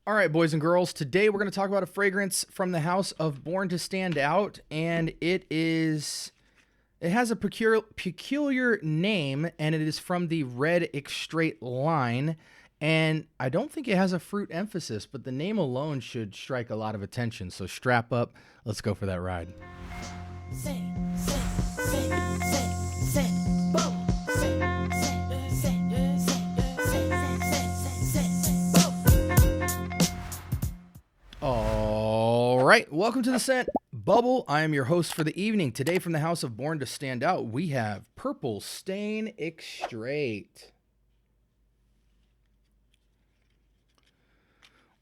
All right, boys and girls, today we're going to talk about a fragrance from the house of Born to Stand Out, and it has a peculiar name, and it is from the Red Extrait line, and I don't think it has a fruit emphasis, but the name alone should strike a lot of attention, so strap up, let's go for that ride. All right, welcome to the scent bubble. I am your host for the evening. Today from the house of Born to Stand Out, we have Purple Stain Extrait.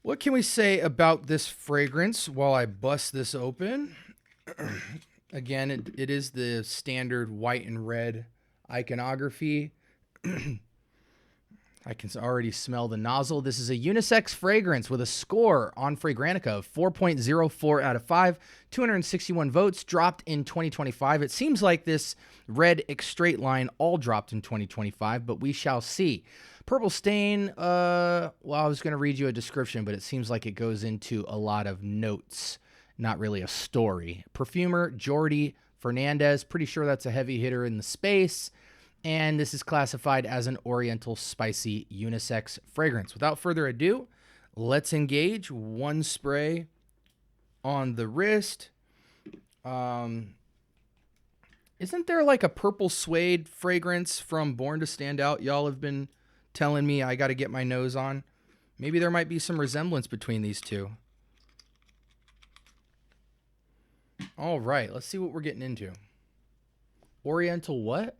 What can we say about this fragrance while I bust this open? Again, it is the standard white and red iconography. I can already smell the nozzle. This is a unisex fragrance with a score on Fragrantica of 4.04 out of 5, 261 votes, dropped in 2025. It seems like this Red Extrait line all dropped in 2025, but we shall see. Purple Stain, well, I was going to read you a description, but it seems like it goes into a lot of notes, not really a story. Perfumer, Jordi Fernandez, pretty sure that's a heavy hitter in the space. And this is classified as an Oriental Spicy unisex fragrance. Without further ado, let's engage. One spray on the wrist. Isn't there like a purple suede fragrance from Born to Stand Out? Y'all have been telling me I got to get my nose on. Maybe there might be some resemblance between these two. All right, let's see what we're getting into. Oriental what?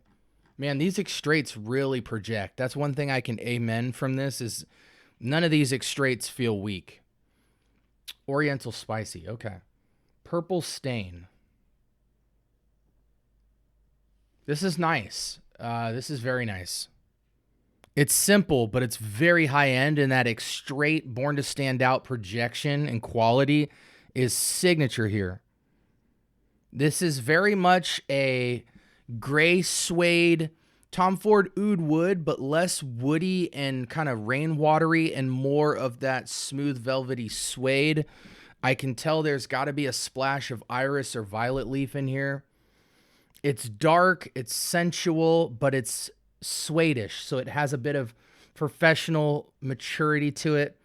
Man, these extraits really project. That's one thing I can amen from this is none of these extraits feel weak. Oriental Spicy, okay. Purple Stain. This is nice. This is very nice. It's simple, but it's very high-end, and that extrait Born to Stand Out projection and quality is signature here. This is very much a gray suede, Tom Ford oud wood, but less woody and kind of rainwatery and more of that smooth velvety suede. I can tell there's got to be a splash of iris or violet leaf in here. It's dark, it's sensual, but it's suede-ish, so it has a bit of professional maturity to it.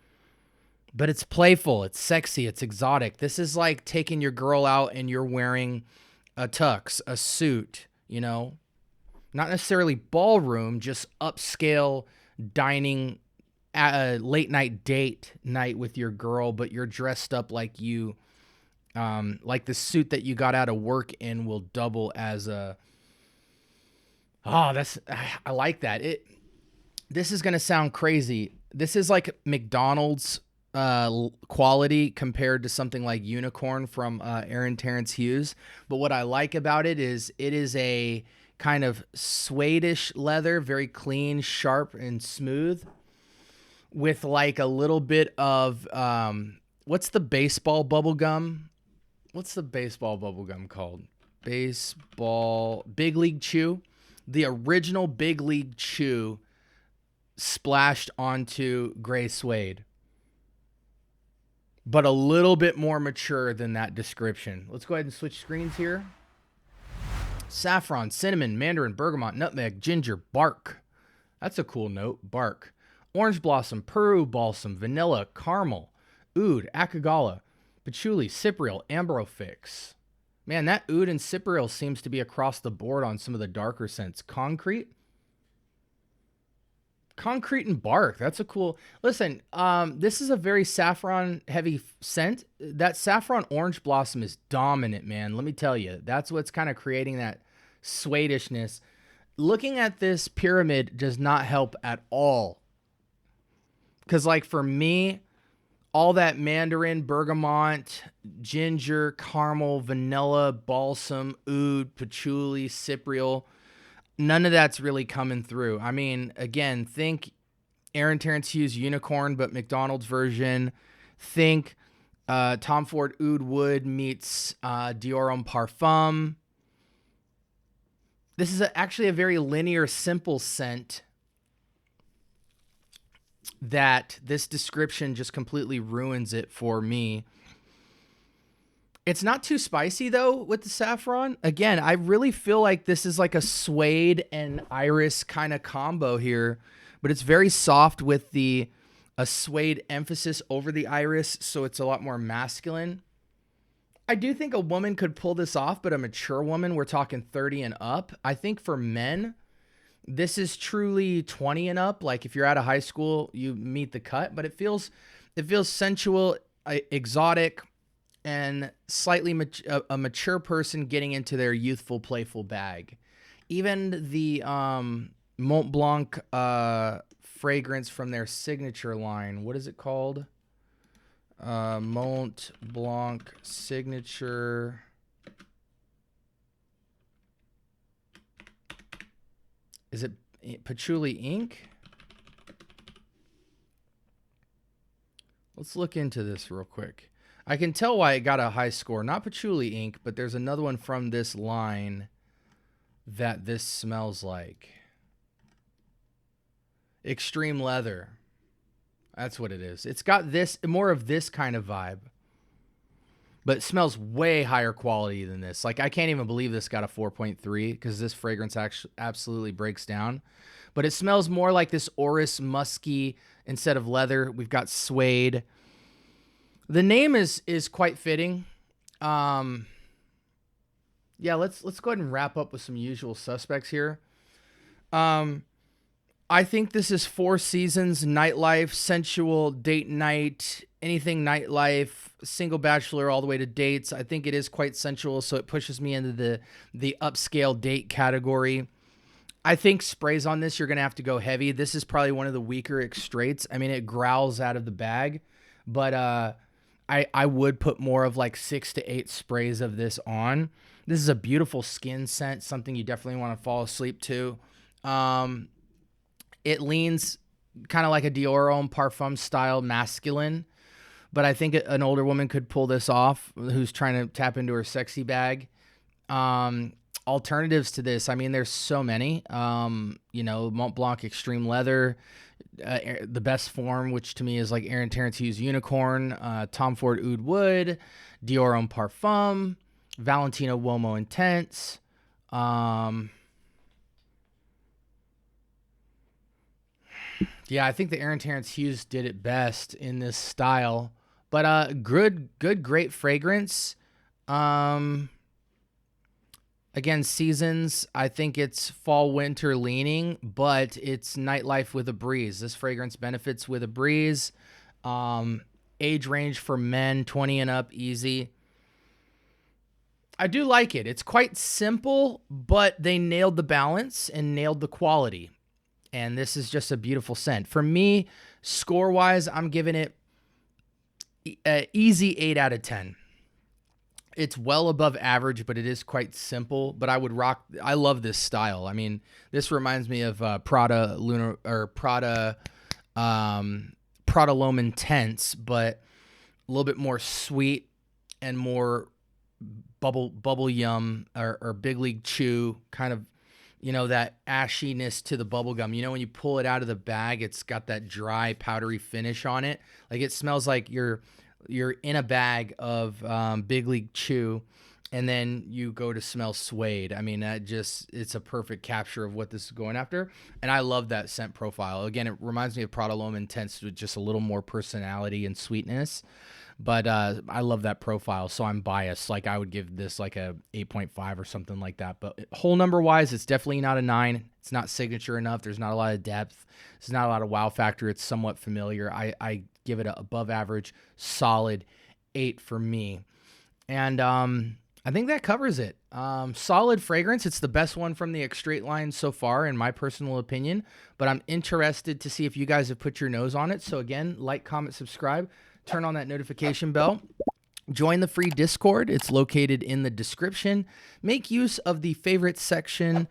But it's playful, it's sexy, it's exotic. This is like taking your girl out and you're wearing a tux, a suit, you know, not necessarily ballroom, just upscale dining, late night date night with your girl, but you're dressed up like you, like the suit that you got out of work in will double as a, I like that. This is going to sound crazy. This is like McDonald's quality compared to something like Unicorn from Aaron Terrence Hughes. But what I like about it is a kind of suede-ish leather, very clean, sharp, and smooth, with like a little bit of, what's the baseball bubble gum? What's the baseball bubble gum called? Baseball, Big League Chew. The original Big League Chew splashed onto gray suede, but a little bit more mature than that description. Let's go ahead and switch screens here. Saffron, cinnamon, mandarin, bergamot, nutmeg, ginger, bark. That's a cool note, bark. Orange blossom, Peru balsam, vanilla, caramel, oud, akigalawood, patchouli, cypriol, ambrofix. Man, that oud and cypriol seems to be across the board on some of the darker scents. Concrete and bark. That's a cool. Listen, this is a very saffron heavy scent. That saffron orange blossom is dominant, man. Let me tell you, that's what's kind of creating that suede-ishness. Looking at this pyramid does not help at all. Because like for me, all that mandarin, bergamot, ginger, caramel, vanilla, balsam, oud, patchouli, cypriol, none of that's really coming through. I mean, again, think Aaron Terrence Hughes Unicorn, but McDonald's version. Think Tom Ford Oud Wood meets Dior Homme Parfum. This is actually a very linear, simple scent. that this description just completely ruins it for me. It's not too spicy though with the saffron. Again, I really feel like this is like a suede and iris kind of combo here, but it's very soft with a suede emphasis over the iris, so it's a lot more masculine. I do think a woman could pull this off, but a mature woman, we're talking 30 and up. I think for men, this is truly 20 and up. Like if you're out of high school, you meet the cut, but it feels sensual, exotic, and slightly a mature person getting into their youthful, playful bag. Even the Mont Blanc fragrance from their signature line. What is it called? Mont Blanc signature. Is it patchouli ink? Let's look into this real quick. I can tell why it got a high score. Not patchouli ink, but there's another one from this line that this smells like. Extreme leather. That's what it is. It's got this, more of this kind of vibe. But it smells way higher quality than this. Like, I can't even believe this got a 4.3 because this fragrance actually absolutely breaks down. But it smells more like this orris musky instead of leather. We've got suede. The name is quite fitting. Yeah, let's go ahead and wrap up with some usual suspects here. I think this is Four Seasons, nightlife, sensual, date night, anything nightlife, single bachelor all the way to dates. I think it is quite sensual, so it pushes me into the upscale date category. I think sprays on this, you're going to have to go heavy. This is probably one of the weaker extraits. I mean, it growls out of the bag, but I would put more of like 6 to 8 sprays of this on. This is a beautiful skin scent, something you definitely want to fall asleep to. It leans kind of like a Dior Homme Parfum style masculine, but I think an older woman could pull this off who's trying to tap into her sexy bag. Alternatives to this, I mean, there's so many. Mont Blanc Extreme Leather, the best form, which to me is like Aaron Terrence Hughes Unicorn, Tom Ford Oud Wood, Dior Homme Parfum, Valentino Uomo Intense. Yeah, I think the Aaron Terrence Hughes did it best in this style. But great fragrance. Again, seasons, I think it's fall, winter leaning, but it's nightlife with a breeze. This fragrance benefits with a breeze. Age range for men, 20 and up, easy. I do like it. It's quite simple, but they nailed the balance and nailed the quality. And this is just a beautiful scent. For me, score-wise, I'm giving it easy 8 out of 10. It's well above average, but it is quite simple. But I love this style. I mean, this reminds me of Prada L'Homme Intense, but a little bit more sweet and more bubble yum or Big League Chew kind of. That ashiness to the bubble gum. When you pull it out of the bag, it's got that dry, powdery finish on it. Like it smells like you're in a bag of Big League Chew, and then you go to smell Suede. I mean, it's a perfect capture of what this is going after. And I love that scent profile. Again, it reminds me of Prada L'Homme Intense with just a little more personality and sweetness. But I love that profile, so I'm biased. Like I would give this like a 8.5 or something like that. But whole number wise, it's definitely not a 9. It's not signature enough. There's not a lot of depth. There's not a lot of wow factor. It's somewhat familiar. I give it an above average, solid 8 for me. And I think that covers it. Solid fragrance. It's the best one from the Extrait line so far, in my personal opinion. But I'm interested to see if you guys have put your nose on it. So again, like, comment, subscribe. Turn on that notification bell. Join the free Discord. It's located in the description. Make use of the favorite section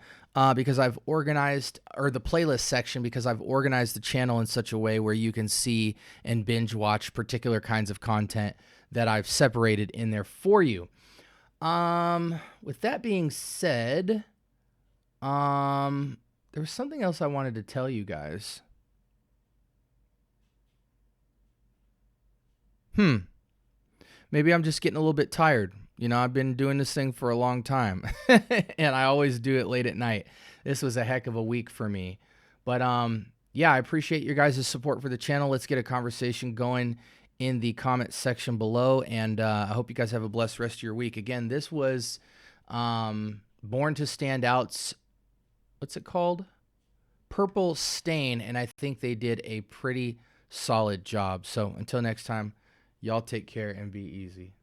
because I've organized, or the playlist section, because I've organized the channel in such a way where you can see and binge watch particular kinds of content that I've separated in there for you. With that being said, there was something else I wanted to tell you guys. Maybe I'm just getting a little bit tired. You know, I've been doing this thing for a long time and I always do it late at night. This was a heck of a week for me. But yeah, I appreciate your guys' support for the channel. Let's get a conversation going in the comment section below. And I hope you guys have a blessed rest of your week. Again, this was Born to Stand Out's, what's it called? Purple Stain. And I think they did a pretty solid job. So until next time, y'all take care and be easy.